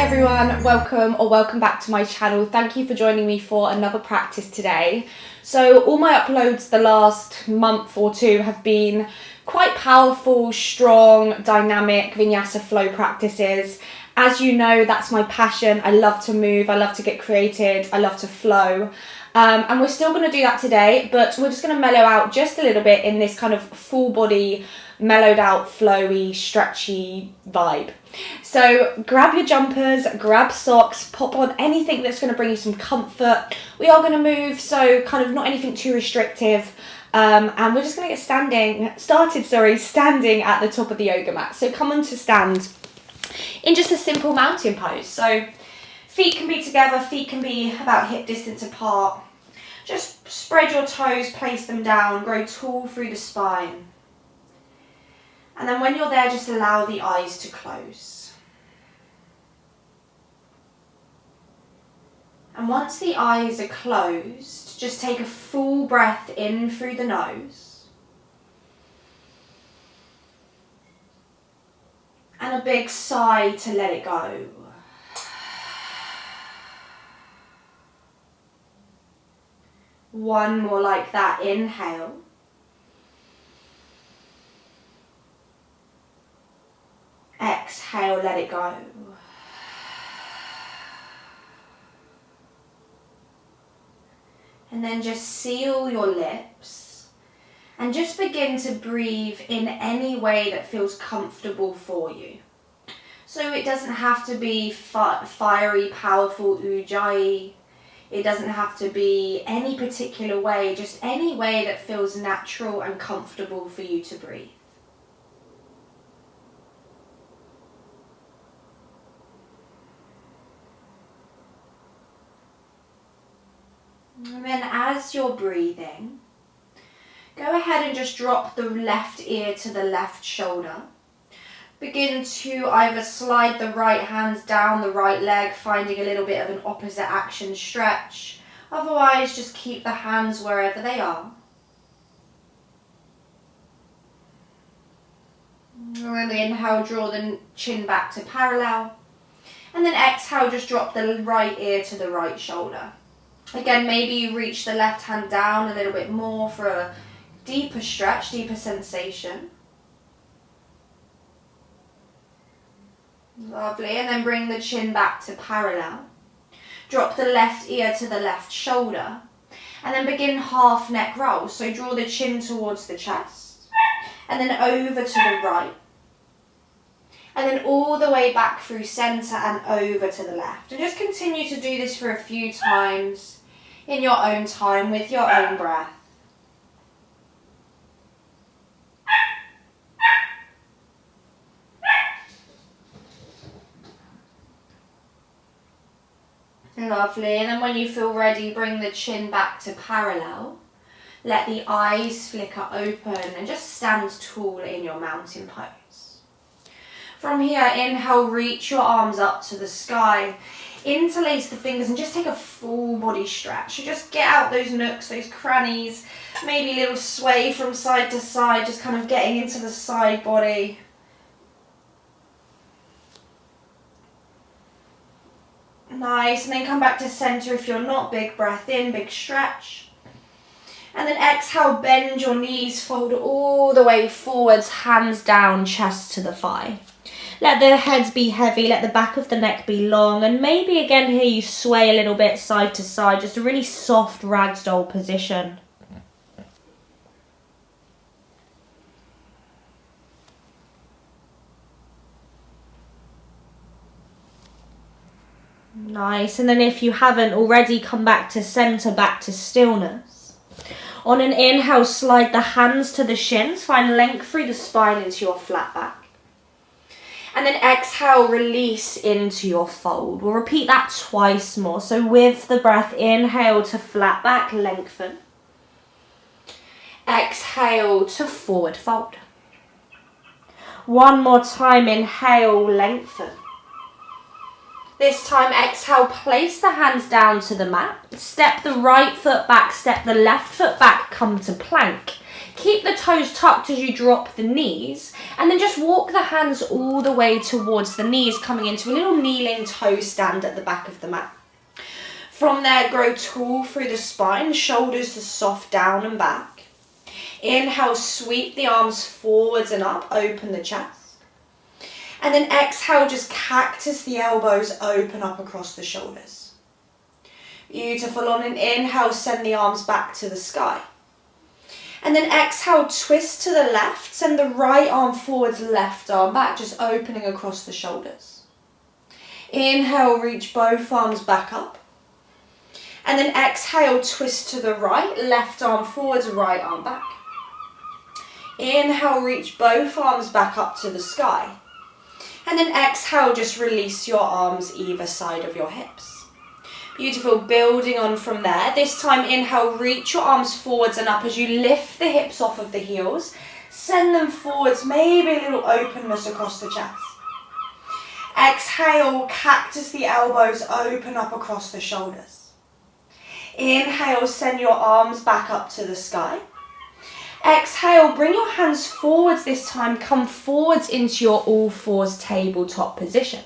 everyone, welcome back to my channel. Thank you for joining me for another practice today. So all my uploads the last month or two have been quite powerful, strong, dynamic Vinyasa flow practices. As you know, that's my passion. I love to move, I love to get created, I love to flow. And we're still going to do that today, but we're just going to mellow out just a little bit in this kind of full body, mellowed out, flowy, stretchy vibe. So grab your jumpers, grab socks, pop on anything that's going to bring you some comfort. We are going to move, so kind of not anything too restrictive. And we're just going to get standing at the top of the yoga mat. So come on to stand in just a simple mountain pose. So feet can be together, feet can be about hip distance apart. Just spread your toes, place them down, grow tall through the spine. And then when you're there, just allow the eyes to close. And once the eyes are closed, just take a full breath in through the nose. And a big sigh to let it go. One more like that, inhale. Exhale, let it go. And then just seal your lips and just begin to breathe in any way that feels comfortable for you. So it doesn't have to be fiery, powerful ujjayi. It doesn't have to be any particular way, just any way that feels natural and comfortable for you to breathe. And then as you're breathing, go ahead and just drop the left ear to the left shoulder. Begin to either slide the right hand down the right leg, finding a little bit of an opposite action stretch. Otherwise, just keep the hands wherever they are. And then inhale, draw the chin back to parallel. And then exhale, just drop the right ear to the right shoulder. Again, maybe you reach the left hand down a little bit more for a deeper stretch, deeper sensation. Lovely, and then bring the chin back to parallel. Drop the left ear to the left shoulder. And then begin half neck roll. So draw the chin towards the chest. And then over to the right. And then all the way back through centre and over to the left. And just continue to do this for a few times in your own time with your own breath. Lovely, and then when you feel ready, bring the chin back to parallel. Let the eyes flicker open and just stand tall in your mountain pose. From here, inhale, reach your arms up to the sky. Interlace the fingers and just take a full body stretch. So just get out those nooks, those crannies, maybe a little sway from side to side, just kind of getting into the side body. Nice, and then come back to center if you're not. Big breath in, big stretch. And then exhale, bend your knees, fold all the way forwards, hands down, chest to the thigh. Let the head be heavy, let the back of the neck be long, and maybe again here you sway a little bit side to side, just a really soft ragdoll position. Nice, and then if you haven't already, come back to center, back to stillness. On an inhale, slide the hands to the shins, find length through the spine into your flat back. And then exhale, release into your fold. We'll repeat that twice more. So with the breath, inhale to flat back, lengthen. Exhale to forward fold. One more time, inhale, lengthen. This time, exhale, place the hands down to the mat. Step the right foot back, step the left foot back, come to plank. Keep the toes tucked as you drop the knees, and then just walk the hands all the way towards the knees, coming into a little kneeling toe stand at the back of the mat. From there, grow tall through the spine, shoulders are soft down and back. Inhale, sweep the arms forwards and up, open the chest. And then exhale, just cactus the elbows, open up across the shoulders. Beautiful. On an inhale, send the arms back to the sky. And then exhale, twist to the left, send the right arm forwards, left arm back, just opening across the shoulders. Inhale, reach both arms back up. And then exhale, twist to the right, left arm forwards, right arm back. Inhale, reach both arms back up to the sky. And then exhale, just release your arms either side of your hips. Beautiful, building on from there. This time, inhale, reach your arms forwards and up as you lift the hips off of the heels. Send them forwards, maybe a little openness across the chest. Exhale, cactus the elbows, open up across the shoulders. Inhale, send your arms back up to the sky. Exhale, bring your hands forwards this time, come forwards into your all fours tabletop position.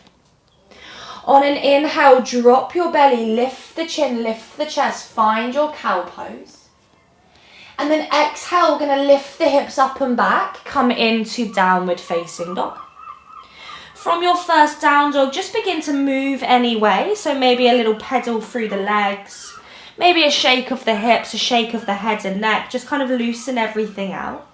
On an inhale, drop your belly, lift the chin, lift the chest, find your cow pose. And then exhale, we're going to lift the hips up and back, come into downward facing dog. From your first down dog, just begin to move anyway, so maybe a little pedal through the legs, maybe a shake of the hips, a shake of the head and neck, just kind of loosen everything out.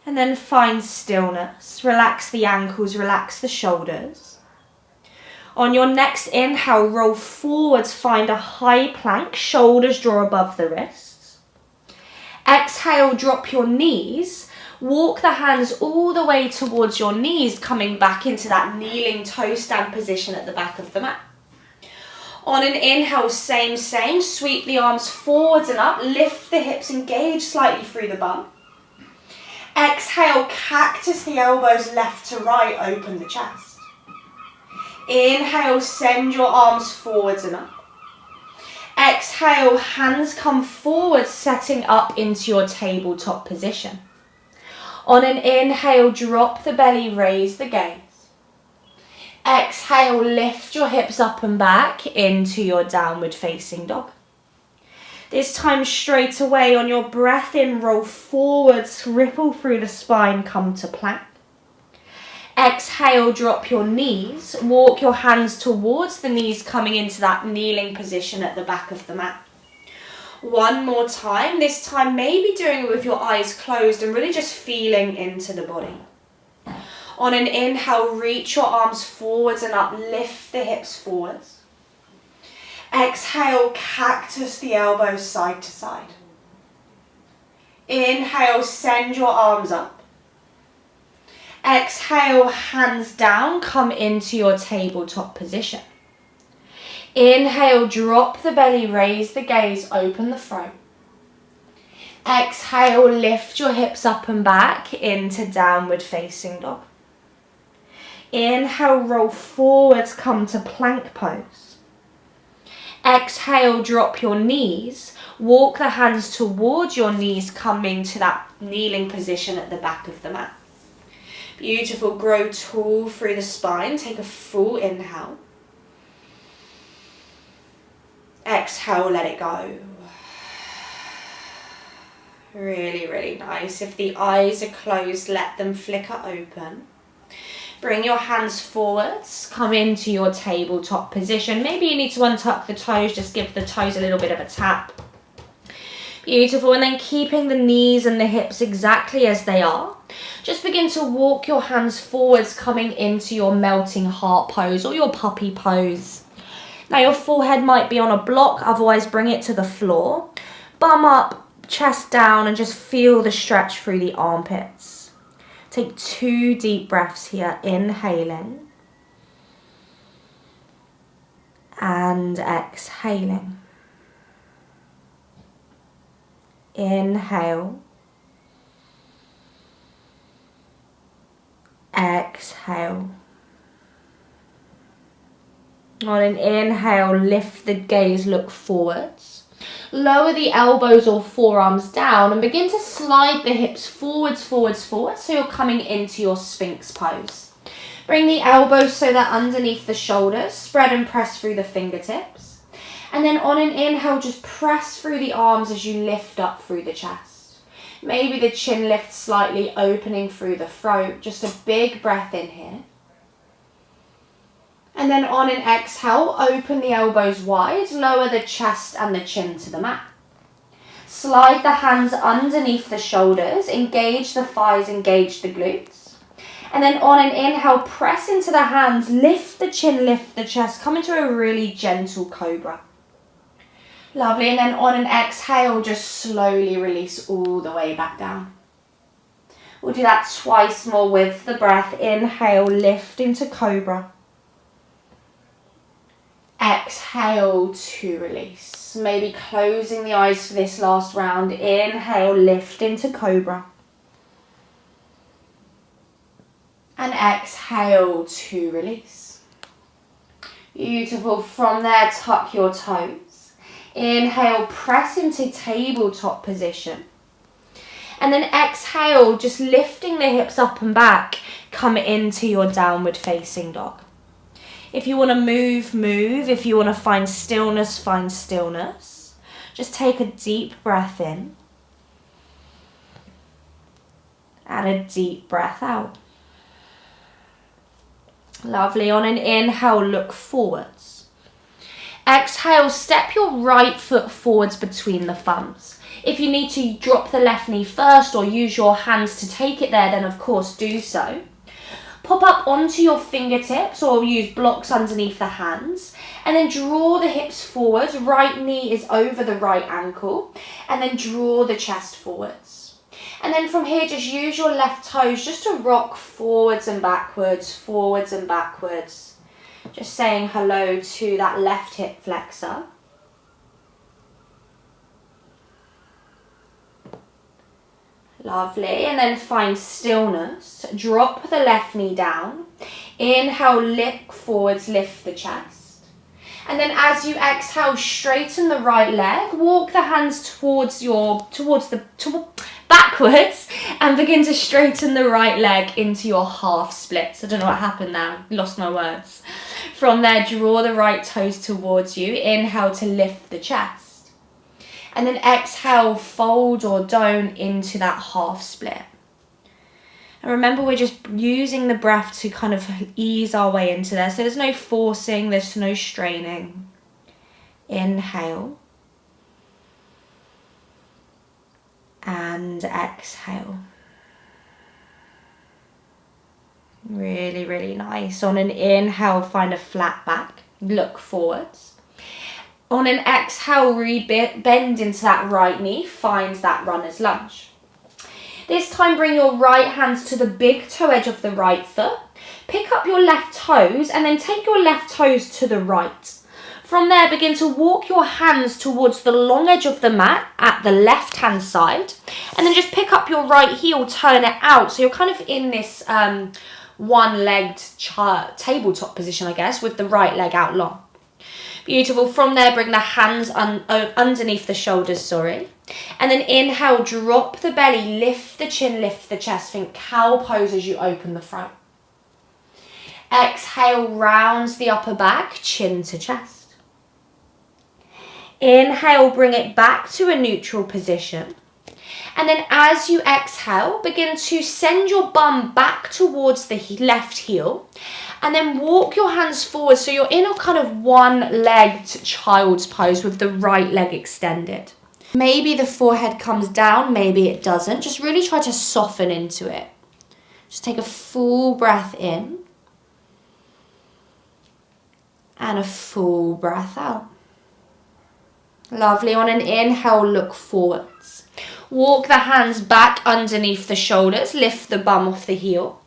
And then find stillness. Relax the ankles, relax the shoulders. On your next inhale, roll forwards, find a high plank, shoulders draw above the wrists. Exhale, drop your knees. Walk the hands all the way towards your knees, coming back into that kneeling toe stand position at the back of the mat. On an inhale, same, sweep the arms forwards and up, lift the hips, engage slightly through the bum. Exhale, cactus the elbows left to right, open the chest. Inhale, send your arms forwards and up. Exhale, hands come forward, setting up into your tabletop position. On an inhale, drop the belly, raise the gaze. Exhale, lift your hips up and back into your downward facing dog. This time straight away on your breath in, roll forwards, ripple through the spine, come to plank. Exhale, drop your knees, walk your hands towards the knees, coming into that kneeling position at the back of the mat. One more time, this time maybe doing it with your eyes closed and really just feeling into the body. On an inhale, reach your arms forwards and up, lift the hips forwards. Exhale, cactus the elbows side to side. Inhale, send your arms up. Exhale, hands down, come into your tabletop position. Inhale, drop the belly, raise the gaze, open the throat. Exhale, lift your hips up and back into downward facing dog. Inhale, roll forwards, come to plank pose. Exhale, drop your knees, walk the hands towards your knees, coming to that kneeling position at the back of the mat. Beautiful, grow tall through the spine, take a full inhale. Exhale, let it go. Really, really nice. If the eyes are closed, let them flicker open. Bring your hands forwards, come into your tabletop position. Maybe you need to untuck the toes, just give the toes a little bit of a tap. Beautiful, and then keeping the knees and the hips exactly as they are. Just begin to walk your hands forwards, coming into your melting heart pose or your puppy pose. Now your forehead might be on a block, otherwise bring it to the floor. Bum up, chest down, and just feel the stretch through the armpits. Take 2 deep breaths here, inhaling and exhaling. Inhale, exhale. On an inhale, lift the gaze, look forwards. Lower the elbows or forearms down and begin to slide the hips forwards, forwards, forwards, so you're coming into your Sphinx pose. Bring the elbows so they're underneath the shoulders, spread and press through the fingertips. And then on an inhale, just press through the arms as you lift up through the chest. Maybe the chin lifts slightly, opening through the throat. Just a big breath in here. And then on an exhale, open the elbows wide, lower the chest and the chin to the mat. Slide the hands underneath the shoulders, engage the thighs, engage the glutes. And then on an inhale, press into the hands, lift the chin, lift the chest, come into a really gentle cobra. Lovely, and then on an exhale, just slowly release all the way back down. We'll do that twice more with the breath. Inhale, lift into cobra. Exhale to release. Maybe closing the eyes for this last round. Inhale, lift into cobra. And exhale to release. Beautiful. From there, tuck your toes. Inhale, press into tabletop position. And then exhale, just lifting the hips up and back, come into your downward facing dog. If you want to move, move. If you want to find stillness, find stillness. Just take a deep breath in. And a deep breath out. Lovely. On an inhale, look forwards. Exhale, step your right foot forwards between the thumbs. If you need to drop the left knee first or use your hands to take it there, then of course do so. Pop up onto your fingertips or use blocks underneath the hands and then draw the hips forwards. Right knee is over the right ankle and then draw the chest forwards. And then from here, just use your left toes just to rock forwards and backwards, forwards and backwards. Just saying hello to that left hip flexor. Lovely, and then find stillness. Drop the left knee down. Inhale, lift forwards, lift the chest. And then as you exhale, straighten the right leg. Walk the hands backwards and begin to straighten the right leg into your half splits. I don't know what happened now, lost my words. From there, draw the right toes towards you. Inhale to lift the chest. And then exhale, fold or don't into that half split. And remember, we're just using the breath to kind of ease our way into there. So there's no forcing, there's no straining. Inhale. And exhale. Really, really nice. On an inhale, find a flat back. Look forwards. On an exhale, bend into that right knee, find that runner's lunge. This time, bring your right hands to the big toe edge of the right foot. Pick up your left toes and then take your left toes to the right. From there, begin to walk your hands towards the long edge of the mat at the left-hand side. And then just pick up your right heel, turn it out. So you're kind of in this one-legged tabletop position, I guess, with the right leg out long. Beautiful. From there, bring the hands underneath the shoulders, And then inhale, drop the belly, lift the chin, lift the chest. Think cow pose as you open the throat. Exhale, rounds the upper back, chin to chest. Inhale, bring it back to a neutral position. And then as you exhale, begin to send your bum back towards the left heel. And then walk your hands forward so you're in a kind of one-legged child's pose with the right leg extended. Maybe the forehead comes down, maybe it doesn't. Just really try to soften into it. Just take a full breath in. And a full breath out. Lovely. On an inhale, look forwards. Walk the hands back underneath the shoulders. Lift the bum off the heel.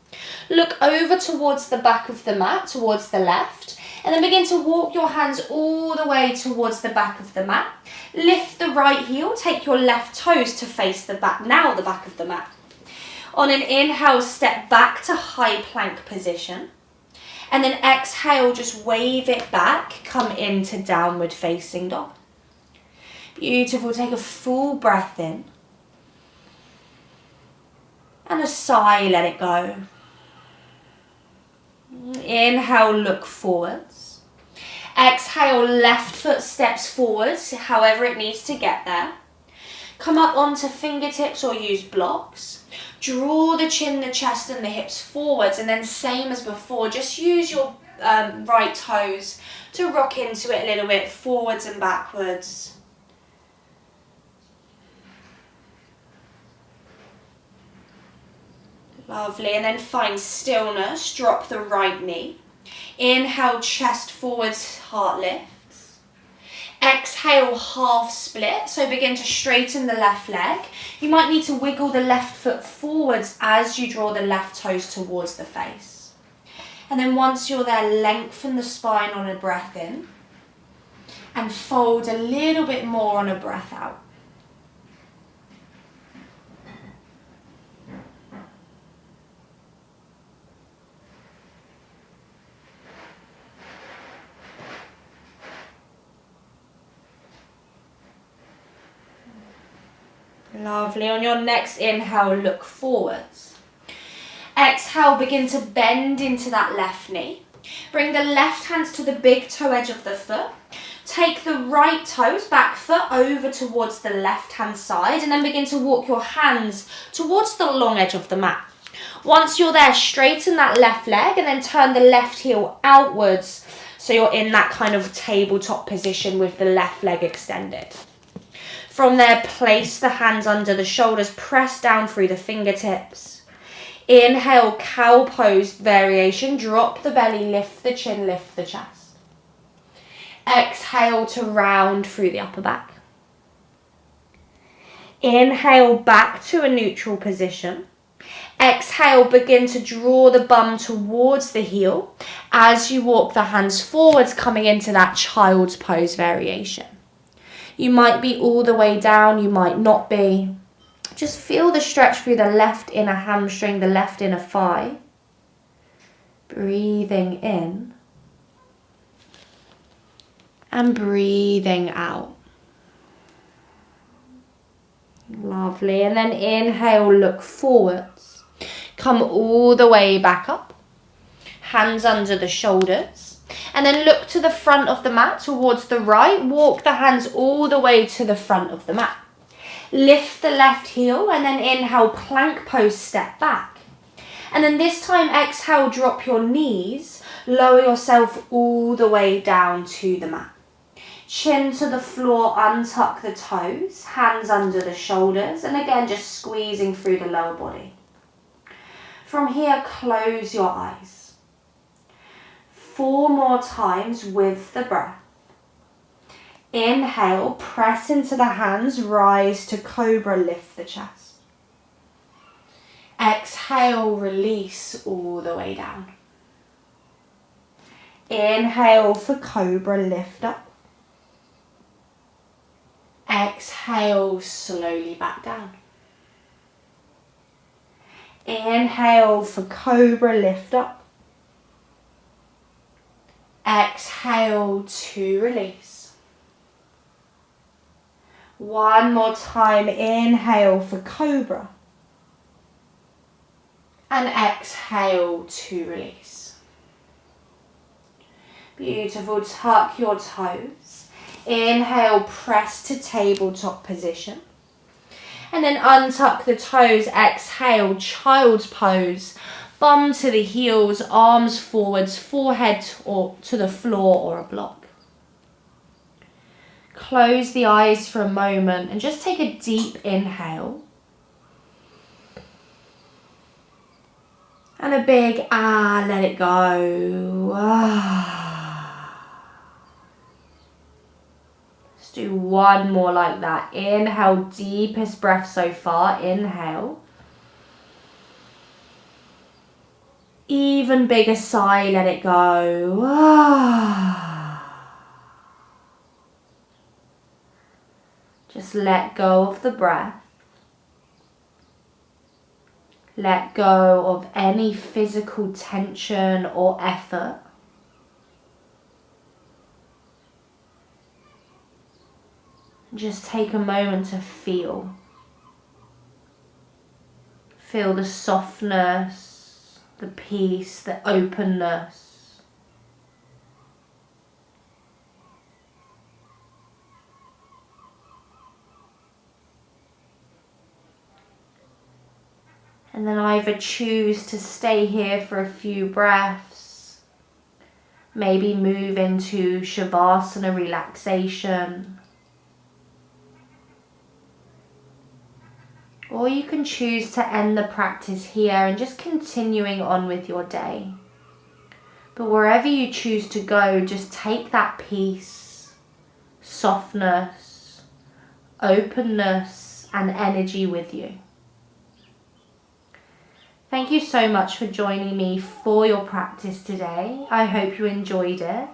Look over towards the back of the mat, towards the left. And then begin to walk your hands all the way towards the back of the mat. Lift the right heel. Take your left toes to face the back. Now the back of the mat. On an inhale, step back to high plank position. And then exhale, just wave it back, come into downward facing dog. Beautiful, take a full breath in. And a sigh, let it go. Inhale, look forwards. Exhale, left foot steps forwards, however it needs to get there. Come up onto fingertips or use blocks. Draw the chin, the chest and the hips forwards, and then same as before, just use your right toes to rock into it a little bit, forwards and backwards. Lovely, and then find stillness, drop the right knee. Inhale, chest forwards, heart lifts. Exhale, half split, so begin to straighten the left leg. You might need to wiggle the left foot forwards as you draw the left toes towards the face. And then once you're there, lengthen the spine on a breath in and fold a little bit more on a breath out. Lovely. On your next inhale, look forwards. Exhale, begin to bend into that left knee. Bring the left hands to the big toe edge of the foot. Take the right toes, back foot, over towards the left hand side, and then begin to walk your hands towards the long edge of the mat. Once you're there, straighten that left leg and then turn the left heel outwards so you're in that kind of tabletop position with the left leg extended. From there, place the hands under the shoulders, press down through the fingertips. Inhale, cow pose variation, drop the belly, lift the chin, lift the chest. Exhale to round through the upper back. Inhale, back to a neutral position. Exhale, begin to draw the bum towards the heel as you walk the hands forwards, coming into that child's pose variation. You might be all the way down, you might not be. Just feel the stretch through the left inner hamstring, the left inner thigh. Breathing in and breathing out. Lovely. And then inhale, look forwards. Come all the way back up. Hands under the shoulders. And then look to the front of the mat towards the right. Walk the hands all the way to the front of the mat. Lift the left heel and then inhale, plank pose, step back. And then this time exhale, drop your knees. Lower yourself all the way down to the mat. Chin to the floor, untuck the toes, hands under the shoulders. And again, just squeezing through the lower body. From here, close your eyes. 4 more times with the breath. Inhale, press into the hands, rise to cobra, lift the chest. Exhale, release all the way down. Inhale for cobra, lift up. Exhale, slowly back down. Inhale for cobra, lift up. Exhale to release. One more time, inhale for cobra. And exhale to release. Beautiful, tuck your toes. Inhale, press to tabletop position. And then untuck the toes, exhale, child's pose. Bum to the heels, arms forwards, forehead or to the floor or a block. Close the eyes for a moment and just take a deep inhale. And a big ah, let it go. Let's do one more like that. Inhale, deepest breath so far. Inhale. Even bigger sigh, let it go. Just let go of the breath. Let go of any physical tension or effort. Just take a moment to feel. Feel the softness, the peace, the openness. And then either choose to stay here for a few breaths, maybe move into Shavasana relaxation, or you can choose to end the practice here and just continuing on with your day. But wherever you choose to go, just take that peace, softness, openness, and energy with you. Thank you so much for joining me for your practice today. I hope you enjoyed it.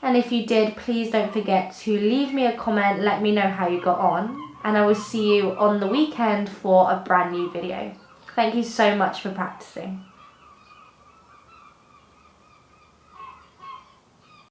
And if you did, please don't forget to leave me a comment, let me know how you got on. And I will see you on the weekend for a brand new video. Thank you so much for practicing.